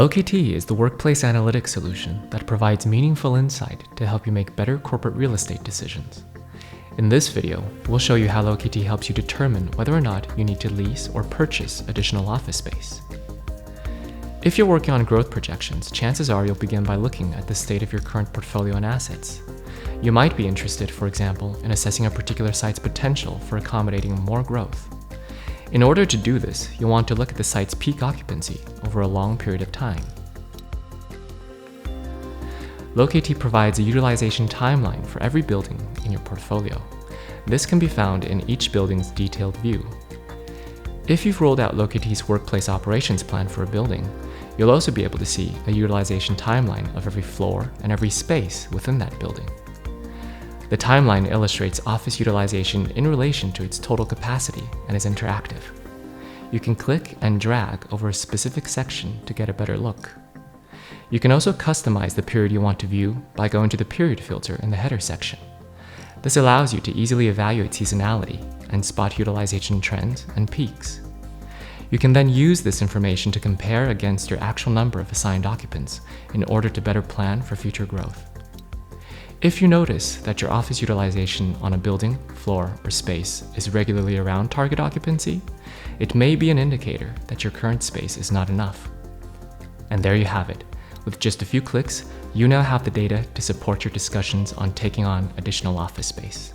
Locatee is the workplace analytics solution that provides meaningful insight to help you make better corporate real estate decisions. In this video, we'll show you how Locatee helps you determine whether or not you need to lease or purchase additional office space. If you're working on growth projections, chances are you'll begin by looking at the state of your current portfolio and assets. You might be interested, for example, in assessing a particular site's potential for accommodating more growth. In order to do this, you'll want to look at the site's peak occupancy over a long period of time. Locatee provides a utilization timeline for every building in your portfolio. This can be found in each building's detailed view. If you've rolled out Locatee's workplace operations plan for a building, you'll also be able to see a utilization timeline of every floor and every space within that building. The timeline illustrates office utilization in relation to its total capacity and is interactive. You can click and drag over a specific section to get a better look. You can also customize the period you want to view by going to the period filter in the header section. This allows you to easily evaluate seasonality and spot utilization trends and peaks. You can then use this information to compare against your actual number of assigned occupants in order to better plan for future growth. If you notice that your office utilization on a building, floor, or space is regularly around target occupancy, it may be an indicator that your current space is not enough. And there you have it. With just a few clicks, you now have the data to support your discussions on taking on additional office space.